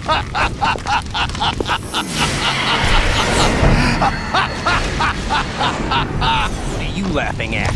What are you laughing at?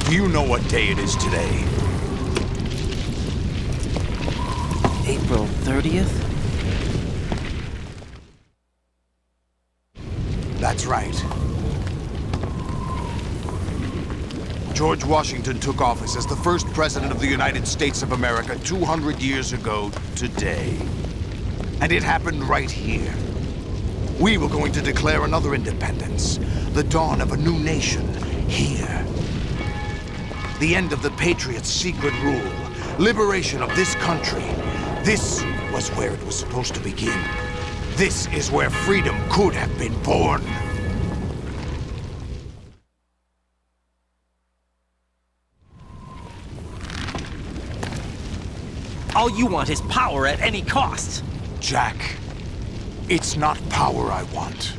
Do you know what day it is today? April 30th? That's right. George Washington took office as the first president of the United States of America 200 years ago today. And it happened right here. We were going to declare another independence, the dawn of a new nation, here. The end of the Patriots' secret rule, liberation of this country. This was where it was supposed to begin. This is where freedom could have been born. All you want is power at any cost. Jack, it's not power I want.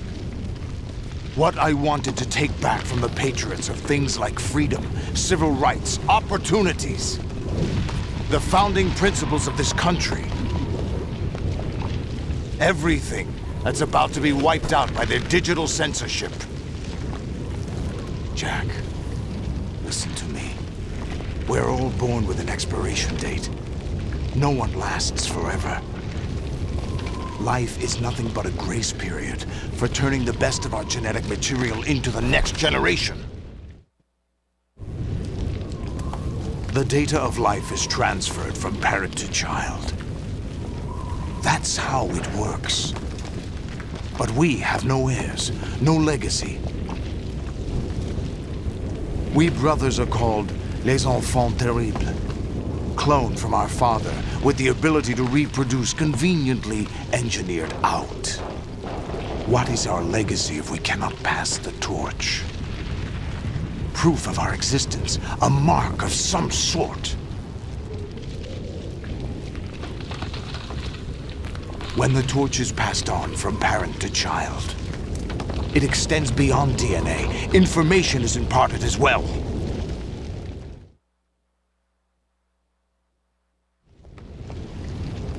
What I wanted to take back from the Patriots are things like freedom, civil rights, opportunities. The founding principles of this country. Everything that's about to be wiped out by their digital censorship. Jack, listen to me. We're all born with an expiration date. No one lasts forever. Life is nothing but a grace period for turning the best of our genetic material into the next generation. The data of life is transferred from parent to child. That's how it works. But we have no heirs, no legacy. We brothers are called les enfants terribles. Cloned from our father, with the ability to reproduce conveniently engineered out. What is our legacy if we cannot pass the torch? Proof of our existence, a mark of some sort. When the torch is passed on from parent to child, it extends beyond DNA. Information is imparted as well.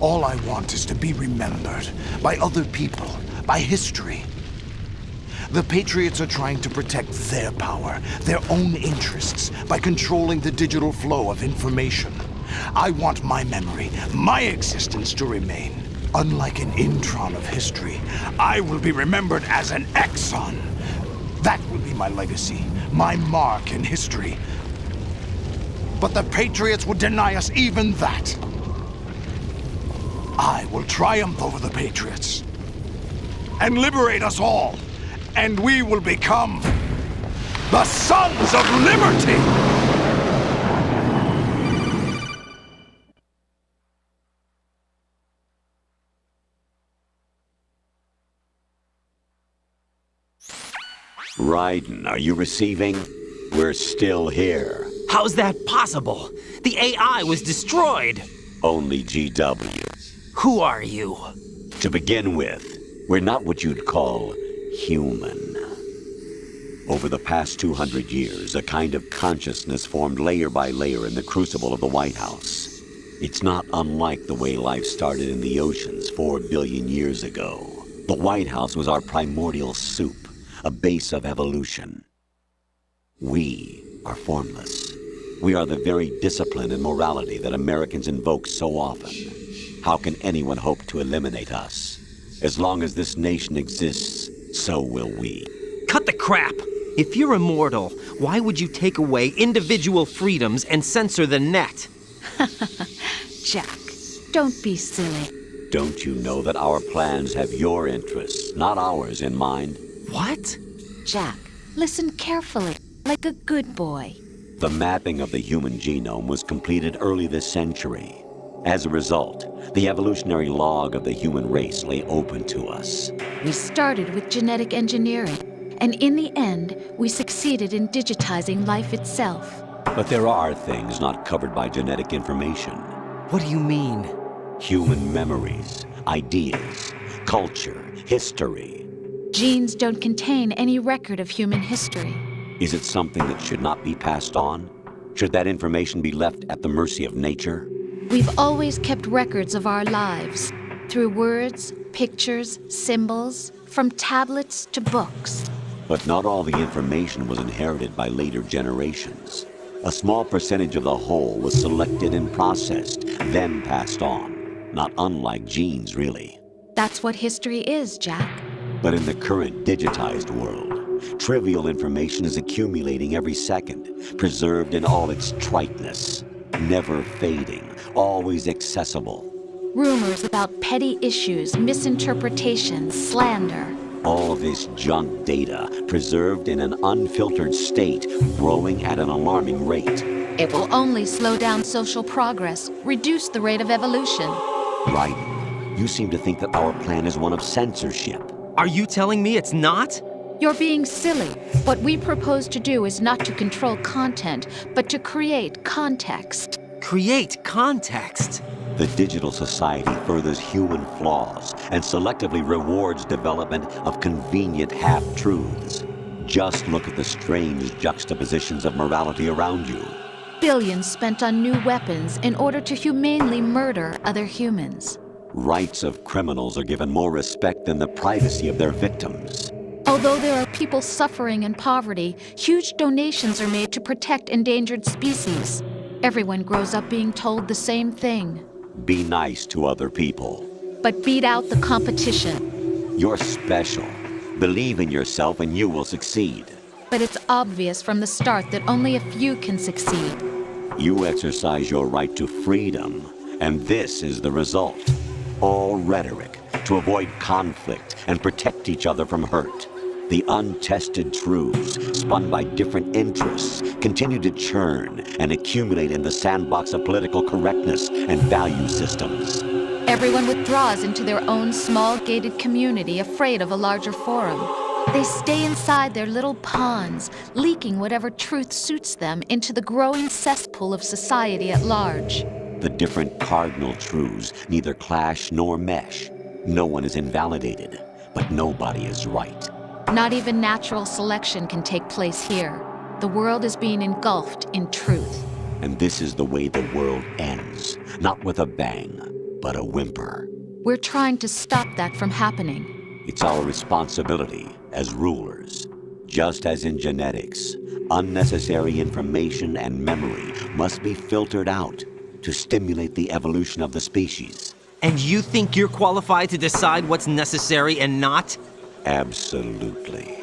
All I want is to be remembered by other people, by history. The Patriots are trying to protect their power, their own interests, by controlling the digital flow of information. I want my memory, my existence to remain. Unlike an intron of history, I will be remembered as an exon. That will be my legacy, my mark in history. But the Patriots would deny us even that. I will triumph over the Patriots and liberate us all, and we will become the Sons of Liberty! Raiden, are you receiving? We're still here. How's that possible? The AI was destroyed. Only GW. Who are you? To begin with, we're not what you'd call human. Over the past 200 years, a kind of consciousness formed layer by layer in the crucible of the White House. It's not unlike the way life started in the oceans 4 billion years ago. The White House was our primordial soup, a base of evolution. We are formless. We are the very discipline and morality that Americans invoke so often. How can anyone hope to eliminate us? As long as this nation exists, so will we. Cut the crap! If you're immortal, why would you take away individual freedoms and censor the net? Jack, don't be silly. Don't you know that our plans have your interests, not ours, in mind? What? Jack, listen carefully, like a good boy. The mapping of the human genome was completed early this century. As a result, the evolutionary log of the human race lay open to us. We started with genetic engineering, and in the end, we succeeded in digitizing life itself. But there are things not covered by genetic information. What do you mean? Human memories, ideas, culture, history. Genes don't contain any record of human history. Is it something that should not be passed on? Should that information be left at the mercy of nature? We've always kept records of our lives, through words, pictures, symbols, from tablets to books. But not all the information was inherited by later generations. A small percentage of the whole was selected and processed, then passed on. Not unlike genes, really. That's what history is, Jack. But in the current digitized world, trivial information is accumulating every second, preserved in all its triteness, never fading, always accessible. Rumors about petty issues, misinterpretations, slander. All this junk data, preserved in an unfiltered state, growing at an alarming rate. It will only slow down social progress, reduce the rate of evolution. Raiden, you seem to think that our plan is one of censorship. Are you telling me it's not? You're being silly. What we propose to do is not to control content, but to create context. Create context. The digital society furthers human flaws and selectively rewards development of convenient half-truths. Just look at the strange juxtapositions of morality around you. Billions spent on new weapons in order to humanely murder other humans. Rights of criminals are given more respect than the privacy of their victims. Although there are people suffering in poverty, huge donations are made to protect endangered species. Everyone grows up being told the same thing. Be nice to other people. But beat out the competition. You're special. Believe in yourself and you will succeed. But it's obvious from the start that only a few can succeed. You exercise your right to freedom, and this is the result. All rhetoric to avoid conflict and protect each other from hurt. The untested truths, spun by different interests, continue to churn and accumulate in the sandbox of political correctness and value systems. Everyone withdraws into their own small gated community, afraid of a larger forum. They stay inside their little ponds, leaking whatever truth suits them into the growing cesspool of society at large. The different cardinal truths neither clash nor mesh. No one is invalidated, but nobody is right. Not even natural selection can take place here. The world is being engulfed in truth. And this is the way the world ends. Not with a bang, but a whimper. We're trying to stop that from happening. It's our responsibility as rulers. Just as in genetics, unnecessary information and memory must be filtered out to stimulate the evolution of the species. And you think you're qualified to decide what's necessary and not? Absolutely.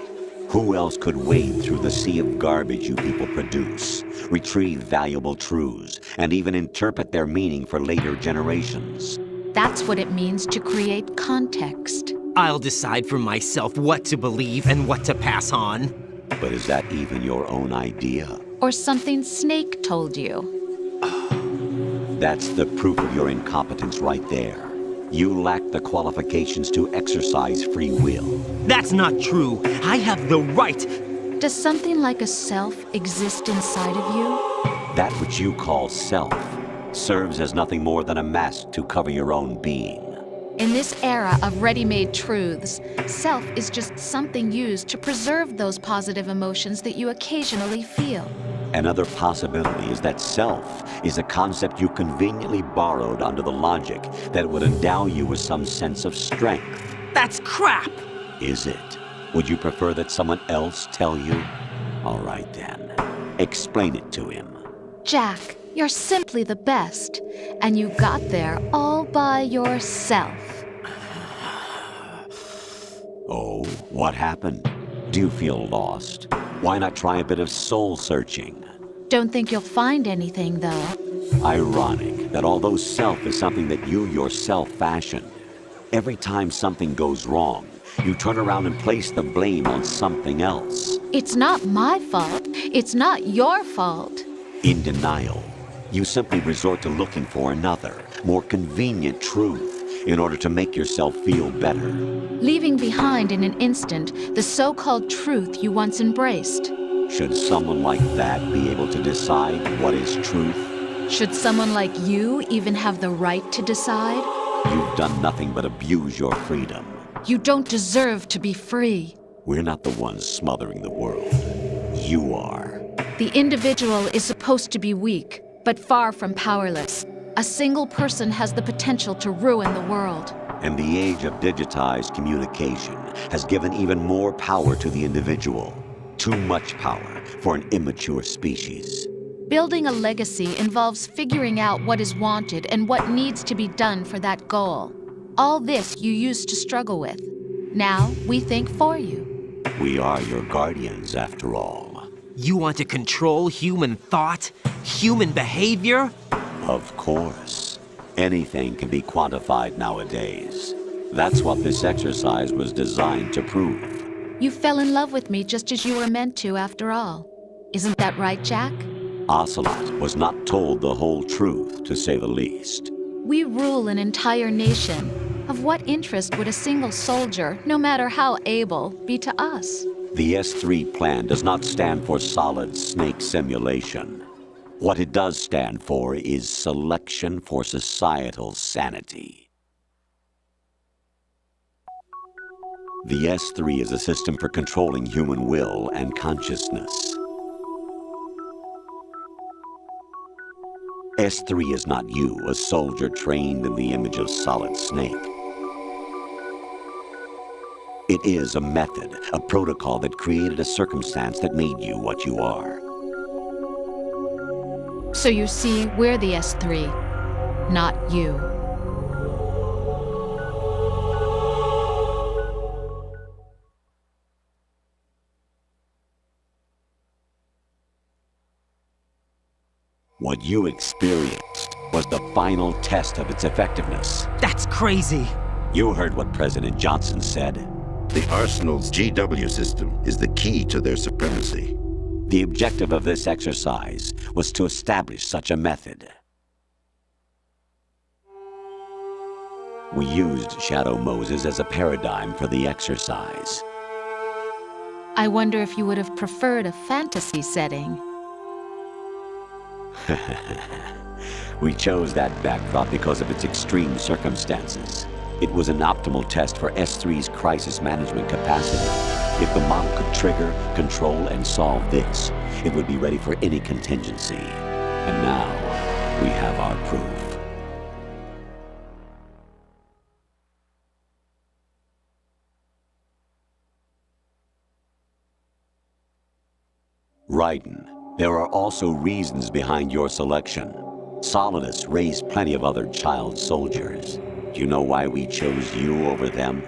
Who else could wade through the sea of garbage you people produce, retrieve valuable truths, and even interpret their meaning for later generations? That's what it means to create context. I'll decide for myself what to believe and what to pass on. But is that even your own idea? Or something Snake told you? That's the proof of your incompetence right there. You lack the qualifications to exercise free will. That's not true. I have the right. Does something like a self exist inside of you? That which you call self serves as nothing more than a mask to cover your own being. In this era of ready-made truths, self is just something used to preserve those positive emotions that you occasionally feel. Another possibility is that self is a concept you conveniently borrowed under the logic that would endow you with some sense of strength. That's crap! Is it? Would you prefer that someone else tell you? All right then. Explain it to him. Jack, you're simply the best, and you got there all by yourself. Oh, what happened? Do you feel lost? Why not try a bit of soul-searching? Don't think you'll find anything, though. Ironic that although self is something that you yourself fashioned, every time something goes wrong, you turn around and place the blame on something else. It's not my fault. It's not your fault. In denial, you simply resort to looking for another, more convenient truth in order to make yourself feel better. Leaving behind in an instant the so-called truth you once embraced. Should someone like that be able to decide what is truth? Should someone like you even have the right to decide? You've done nothing but abuse your freedom. You don't deserve to be free. We're not the ones smothering the world. You are. The individual is supposed to be weak, but far from powerless. A single person has the potential to ruin the world. And the age of digitized communication has given even more power to the individual. Too much power for an immature species. Building a legacy involves figuring out what is wanted and what needs to be done for that goal. All this you used to struggle with. Now we think for you. We are your guardians, after all. You want to control human thought? Human behavior? Of course. Anything can be quantified nowadays. That's what this exercise was designed to prove. You fell in love with me just as you were meant to, after all. Isn't that right, Jack? Ocelot was not told the whole truth, to say the least. We rule an entire nation. Of what interest would a single soldier, no matter how able, be to us? The S3 plan does not stand for solid snake simulation. What it does stand for is selection for societal sanity. The S3 is a system for controlling human will and consciousness. S3 is not you, a soldier trained in the image of Solid Snake. It is a method, a protocol that created a circumstance that made you what you are. So you see, we're the S3, not you. What you experienced was the final test of its effectiveness. That's crazy. You heard what President Johnson said. The Arsenal's GW system is the key to their supremacy. The objective of this exercise was to establish such a method. We used Shadow Moses as a paradigm for the exercise. I wonder if you would have preferred a fantasy setting. We chose that backdrop because of its extreme circumstances. It was an optimal test for S3's crisis management capacity. If the model could trigger, control, and solve this, it would be ready for any contingency. And now, we have our proof. Raiden, there are also reasons behind your selection. Solidus raised plenty of other child soldiers. Do you know why we chose you over them?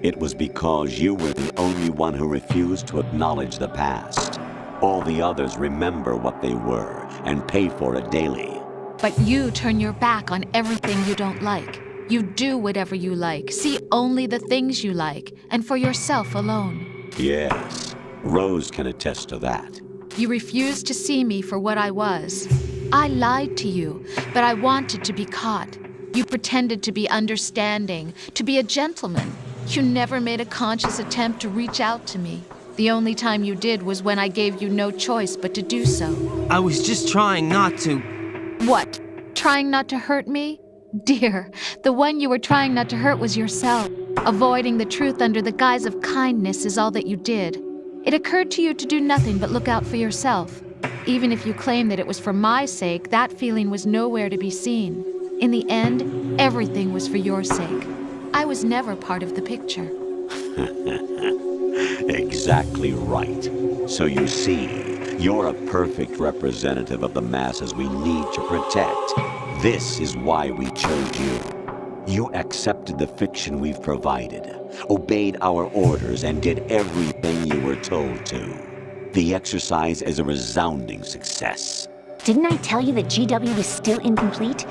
It was because you were the only one who refused to acknowledge the past. All the others remember what they were and pay for it daily. But you turn your back on everything you don't like. You do whatever you like, see only the things you like, and for yourself alone. Yes, Rose can attest to that. You refused to see me for what I was. I lied to you, but I wanted to be caught. You pretended to be understanding, to be a gentleman. You never made a conscious attempt to reach out to me. The only time you did was when I gave you no choice but to do so. I was just trying not to. What? Trying not to hurt me? Dear, the one you were trying not to hurt was yourself. Avoiding the truth under the guise of kindness is all that you did. It occurred to you to do nothing but look out for yourself. Even if you claim that it was for my sake, that feeling was nowhere to be seen. In the end, everything was for your sake. I was never part of the picture. Exactly right. So you see, you're a perfect representative of the masses we need to protect. This is why we chose you. You accepted the fiction we've provided, obeyed our orders, and did everything you were told to. The exercise is a resounding success. Didn't I tell you that GW was still incomplete?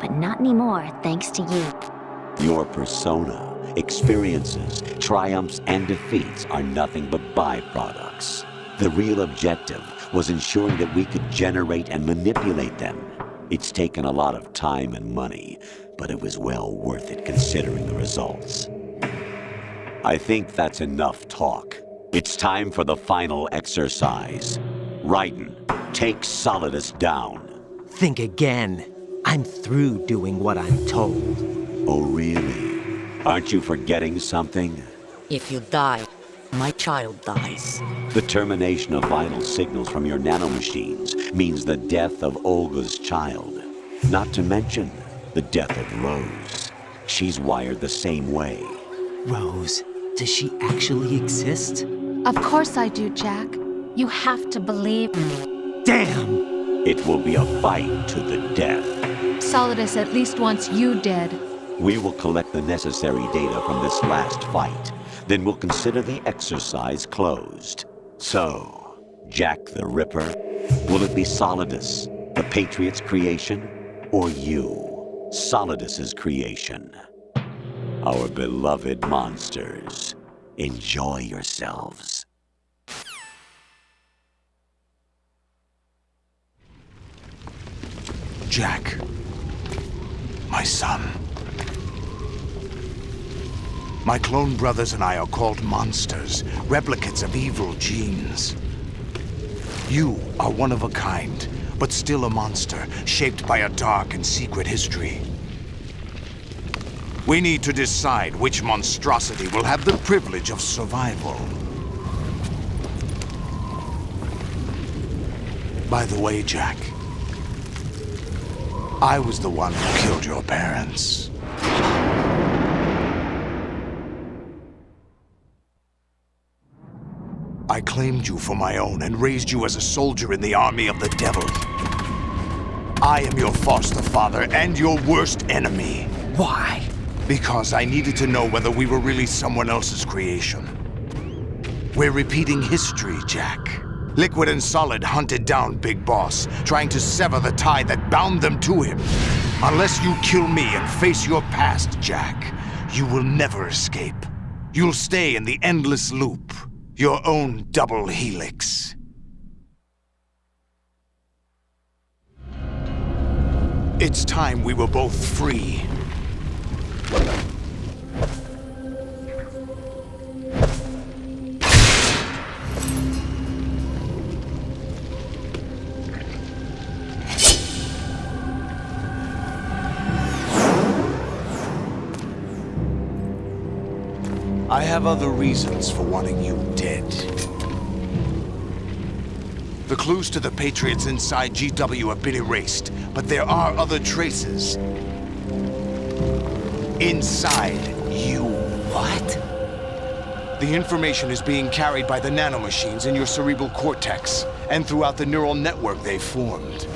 But not anymore, thanks to you. Your persona, experiences, triumphs, and defeats are nothing but byproducts. The real objective was ensuring that we could generate and manipulate them. It's taken a lot of time and money, but it was well worth it considering the results. I think that's enough talk. It's time for the final exercise. Raiden, take Solidus down. Think again. I'm through doing what I'm told. Oh, really? Aren't you forgetting something? If you die, my child dies. The termination of vital signals from your nanomachines means the death of Olga's child. Not to mention the death of Rose. She's wired the same way. Rose, does she actually exist? Of course I do, Jack. You have to believe me. Damn! It will be a fight to the death. Solidus at least wants you dead. We will collect the necessary data from this last fight. Then we'll consider the exercise closed. So, Jack the Ripper, will it be Solidus, the Patriot's creation, or you, Solidus's creation? Our beloved monsters, enjoy yourselves. Jack, my son. My clone brothers and I are called monsters, replicates of evil genes. You are one of a kind, but still a monster, shaped by a dark and secret history. We need to decide which monstrosity will have the privilege of survival. By the way, Jack, I was the one who killed your parents. I claimed you for my own and raised you as a soldier in the army of the devil. I am your foster father and your worst enemy. Why? Because I needed to know whether we were really someone else's creation. We're repeating history, Jack. Liquid and Solid hunted down Big Boss, trying to sever the tie that bound them to him. Unless you kill me and face your past, Jack, you will never escape. You'll stay in the endless loop, your own double helix. It's time we were both free. I have other reasons for wanting you dead. The clues to the Patriots inside GW have been erased, but there are other traces. Inside you. What? The information is being carried by the nanomachines in your cerebral cortex, and throughout the neural network they've formed.